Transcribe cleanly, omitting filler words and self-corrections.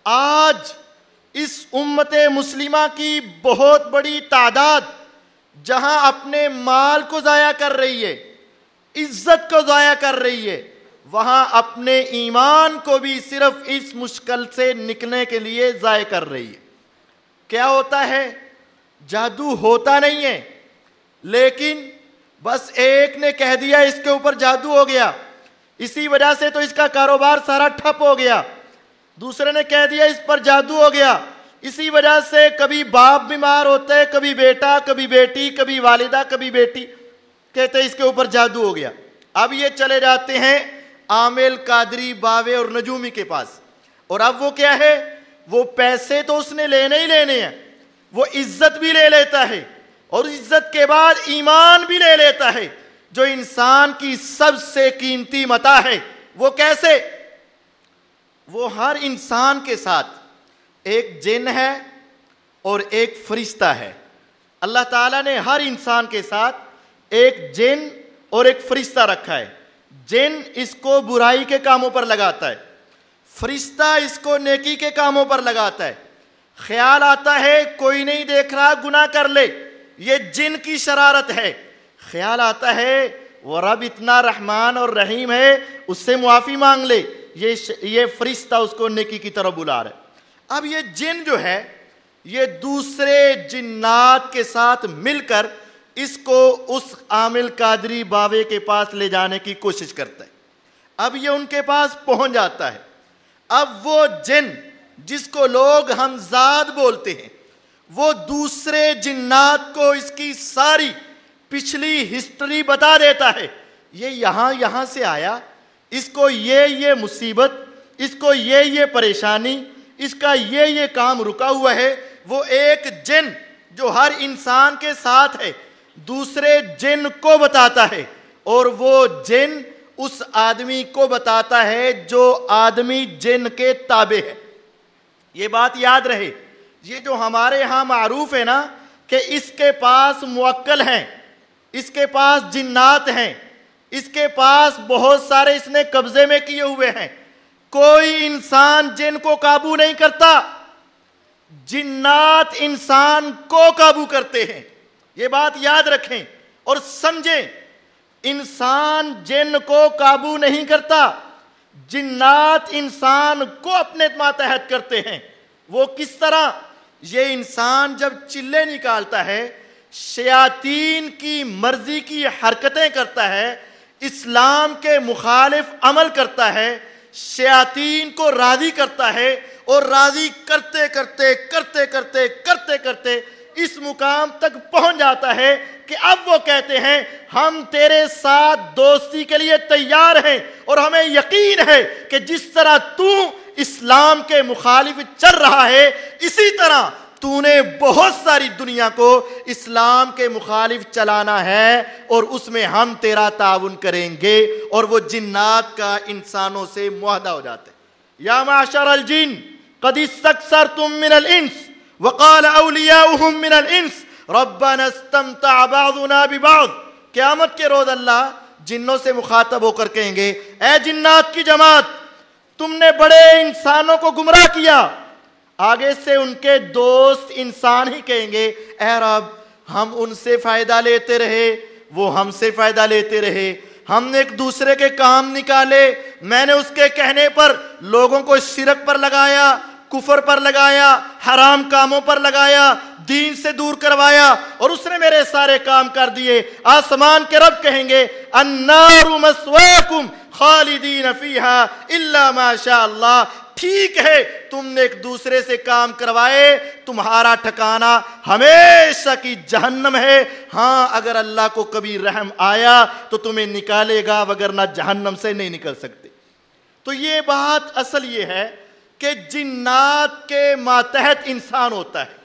آج اس امت مسلمہ کی بہت بڑی تعداد جہاں اپنے مال کو ضائع کر رہی ہے، عزت کو ضائع کر رہی ہے، وہاں اپنے ایمان کو بھی صرف اس مشکل سے نکلنے کے لیے ضائع کر رہی ہے۔ کیا ہوتا ہے؟ جادو ہوتا نہیں ہے، لیکن بس ایک نے کہہ دیا اس کے اوپر جادو ہو گیا، اسی وجہ سے تو اس کا کاروبار سارا ٹھپ ہو گیا۔ دوسرے نے کہہ دیا اس پر جادو ہو گیا، اسی وجہ سے کبھی باپ بیمار ہوتے ہیں، کبھی بیٹا، کبھی بیٹی، کبھی والدہ، کبھی بیٹی، کہتے ہیں اس کے اوپر جادو ہو گیا۔ اب یہ چلے جاتے ہیں عامل، قادری، باوے اور نجومی کے پاس، اور اب وہ کیا ہے؟ وہ پیسے تو اس نے لینے ہی لینے ہیں، وہ عزت بھی لے لیتا ہے، اور عزت کے بعد ایمان بھی لے لیتا ہے، جو انسان کی سب سے قیمتی متاع ہے۔ وہ کیسے؟ وہ ہر انسان کے ساتھ ایک جن ہے اور ایک فرشتہ ہے۔ اللہ تعالیٰ نے ہر انسان کے ساتھ ایک جن اور ایک فرشتہ رکھا ہے۔ جن اس کو برائی کے کاموں پر لگاتا ہے، فرشتہ اس کو نیکی کے کاموں پر لگاتا ہے۔ خیال آتا ہے کوئی نہیں دیکھ رہا، گناہ کر لے، یہ جن کی شرارت ہے۔ خیال آتا ہے وہ رب اتنا رحمان اور رحیم ہے، اس سے معافی مانگ لے، یہ فرشتہ اس کو نیکی کی طرف بلا رہا ہے۔ اب یہ جن جو ہے یہ دوسرے جنات کے ساتھ مل کر اس کو اس عامل، قادری، باوے کے پاس لے جانے کی کوشش کرتا ہے۔ اب یہ ان کے پاس پہنچ جاتا ہے۔ اب وہ جن جس کو لوگ ہمزاد بولتے ہیں، وہ دوسرے جنات کو اس کی ساری پچھلی ہسٹری بتا دیتا ہے۔ یہ یہاں سے آیا، اس کو یہ مصیبت، اس کو یہ پریشانی، اس کا یہ کام رکا ہوا ہے۔ وہ ایک جن جو ہر انسان کے ساتھ ہے دوسرے جن کو بتاتا ہے، اور وہ جن اس آدمی کو بتاتا ہے جو آدمی جن کے تابع ہے۔ یہ بات یاد رہے، یہ جو ہمارے ہاں معروف ہے نا کہ اس کے پاس موکل ہیں، اس کے پاس جنات ہیں، اس کے پاس بہت سارے اس نے قبضے میں کیے ہوئے ہیں۔ کوئی انسان جن کو قابو نہیں کرتا، جنات انسان کو قابو کرتے ہیں۔ یہ بات یاد رکھیں اور سمجھیں، انسان جن کو قابو نہیں کرتا، جنات انسان کو اپنے ماتحت کرتے ہیں۔ وہ کس طرح؟ یہ انسان جب چلے نکالتا ہے، شیاطین کی مرضی کی حرکتیں کرتا ہے، اسلام کے مخالف عمل کرتا ہے، شیاطین کو راضی کرتا ہے، اور راضی کرتے کرتے اس مقام تک پہنچ جاتا ہے کہ اب وہ کہتے ہیں ہم تیرے ساتھ دوستی کے لیے تیار ہیں، اور ہمیں یقین ہے کہ جس طرح تو اسلام کے مخالف چل رہا ہے، اسی طرح تو نے بہت ساری دنیا کو اسلام کے مخالف چلانا ہے، اور اس میں ہم تیرا تعاون کریں گے۔ اور وہ جنات کا انسانوں سے معاہدہ ہو جاتا ہے۔ یا معشر الجن قد استکثرتم من الانس وقال اولیاؤہم من الانس ربنا استمتع بعضنا ببعض۔ قیامت کے روز اللہ جنوں سے مخاطب ہو کر کہیں گے، اے جنات کی جماعت، تم نے بڑے انسانوں کو گمراہ کیا۔ آگے سے ان کے دوست انسان ہی کہیں گے، اے رب ہم ان سے فائدہ لیتے رہے، وہ ہم سے فائدہ لیتے رہے، ہم نے ایک دوسرے کے کام نکالے، میں نے اس کے کہنے پر لوگوں کو شرک پر لگایا، کفر پر لگایا، حرام کاموں پر لگایا، دین سے دور کروایا، اور اس نے میرے سارے کام کر دیے۔ آسمان کے رب کہیں گے، النار مسواکم خالدین فیہا الا ما شاء اللہ۔ ٹھیک ہے تم نے ایک دوسرے سے کام کروائے، تمہارا ٹھکانہ ہمیشہ کی جہنم ہے، ہاں اگر اللہ کو کبھی رحم آیا تو تمہیں نکالے گا، وگرنہ جہنم سے نہیں نکل سکتے۔ تو یہ بات اصل یہ ہے کہ جنات کے ماتحت انسان ہوتا ہے۔